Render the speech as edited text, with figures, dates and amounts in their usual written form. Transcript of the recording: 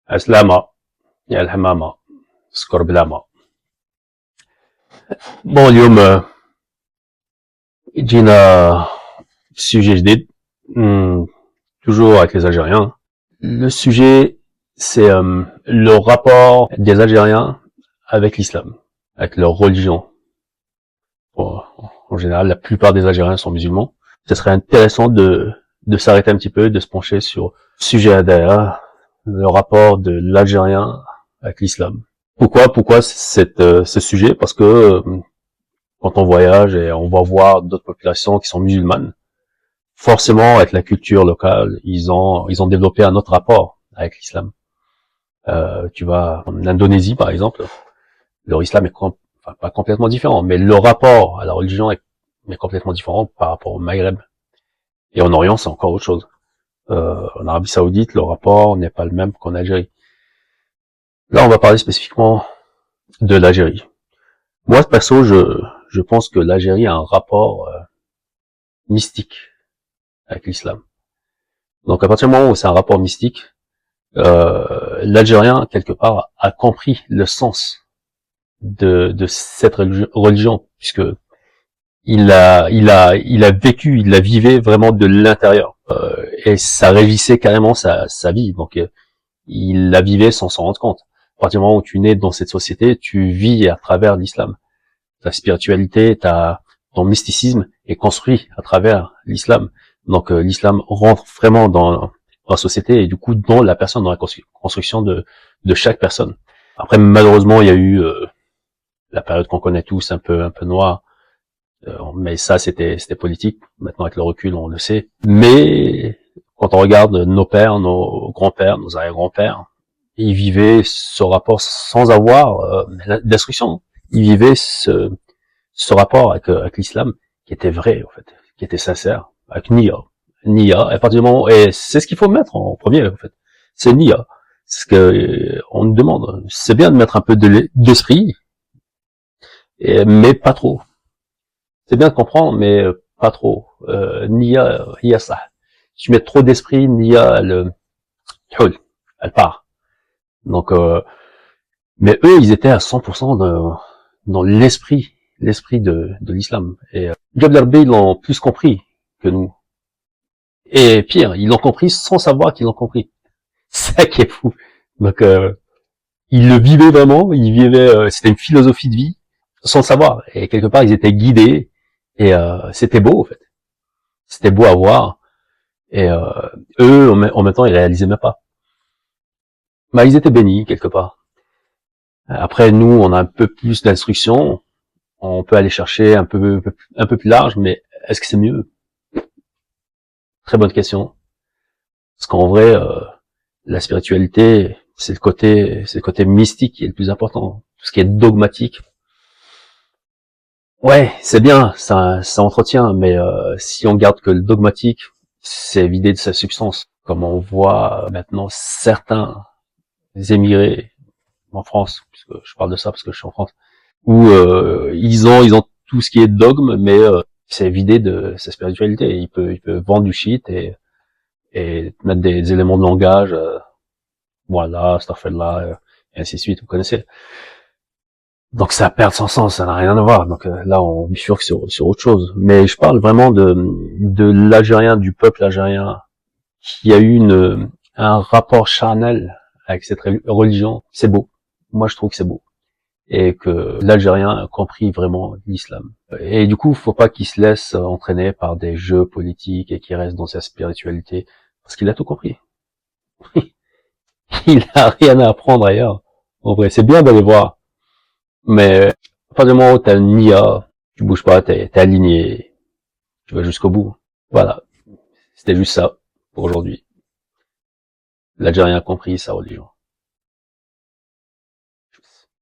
Aslama, يا الحمامة سكر بلامة. Bon, اليوم جينا sujet جديد. Toujours avec les Algériens. Le sujet, c'est le rapport des Algériens avec l'islam, avec leur religion. Bon, en général, la plupart des Algériens sont musulmans. Ce serait intéressant de s'arrêter un petit peu, de se pencher sur le sujet ADA, le rapport de l'Algérien avec l'islam. Pourquoi ce sujet? Parce que quand on voyage et on va voir d'autres populations qui sont musulmanes, forcément avec la culture locale, ils ont développé un autre rapport avec l'islam. Tu vas en Indonésie par exemple, leur islam est pas complètement différent, mais le rapport à la religion est complètement différent par rapport au Maghreb. Et en Orient, c'est encore autre chose. En Arabie Saoudite, le rapport n'est pas le même qu'en Algérie. Là, on va parler spécifiquement de l'Algérie. Moi, perso, je pense que l'Algérie a un rapport mystique avec l'islam. Donc, à partir du moment où c'est un rapport mystique, l'Algérien, quelque part, a compris le sens de cette religion, puisque il a vécu, il la vivait vraiment de l'intérieur, et ça régissait carrément sa vie. Donc, il la vivait sans s'en rendre compte. À partir du moment où tu nais dans cette société, tu vis à travers l'islam. Ta spiritualité, ton mysticisme est construit à travers l'islam. Donc l'islam rentre vraiment dans la société et du coup dans la personne, dans la construction de chaque personne. Après, malheureusement, il y a eu la période qu'on connaît tous, un peu noire, mais ça c'était politique. Maintenant avec le recul, on le sait. Mais quand on regarde nos pères, nos grands-pères, nos arrière-grands-pères, ils vivaient ce rapport sans avoir d'instruction. Ils vivaient ce rapport avec l'islam qui était vrai, en fait, qui était sincère, avec Nia. Nia, à partir du moment, et c'est ce qu'il faut mettre en premier, en fait. C'est Nia. C'est ce que on nous demande. C'est bien de mettre un peu d'esprit, mais pas trop. C'est bien de comprendre, mais pas trop. Nia, ça. Si tu mets trop d'esprit, Nia, elle part. Donc, mais eux, ils étaient à 100% dans l'esprit de l'islam. Et Jabal Arbi, ils l'ont plus compris que nous. Et pire, ils l'ont compris sans savoir qu'ils l'ont compris. C'est ça qui est fou. Donc, ils le vivaient vraiment, ils vivaient, c'était une philosophie de vie, sans le savoir. Et quelque part, ils étaient guidés, et c'était beau, en fait. C'était beau à voir. Et eux, en même temps, ils réalisaient même pas. Bah, ils étaient bénis, quelque part. Après, nous, on a un peu plus d'instruction, on peut aller chercher un peu plus large, mais est-ce que c'est mieux? Très bonne question. Parce qu'en vrai, la spiritualité, c'est le côté mystique qui est le plus important. Tout ce qui est dogmatique, ouais, c'est bien, ça entretient, mais si on garde que le dogmatique, c'est vidé de sa substance. Comme on voit maintenant certains émigrés en France, puisque je parle de ça parce que je suis en France, où ils ont tout ce qui est dogme, mais c'est vidé de sa spiritualité. Il peut vendre du shit et mettre des éléments de langage, voilà, astaghfirullah, et ainsi de suite, vous connaissez. Donc ça perd son sens, ça n'a rien à voir. Donc là, on bifurque sur autre chose. Mais je parle vraiment de l'Algérien, du peuple algérien, qui a eu un rapport charnel avec cette religion. C'est beau. Moi, je trouve que c'est beau. Et que l'Algérien a compris vraiment l'islam. Et du coup, faut pas qu'il se laisse entraîner par des jeux politiques et qu'il reste dans sa spiritualité, parce qu'il a tout compris. Il a rien à apprendre ailleurs. En vrai, c'est bien d'aller voir, mais à partir du moment où t'as une Nia, tu bouges pas, t'es aligné, tu vas jusqu'au bout. Voilà, c'était juste ça pour aujourd'hui. L'Algérien a compris sa religion.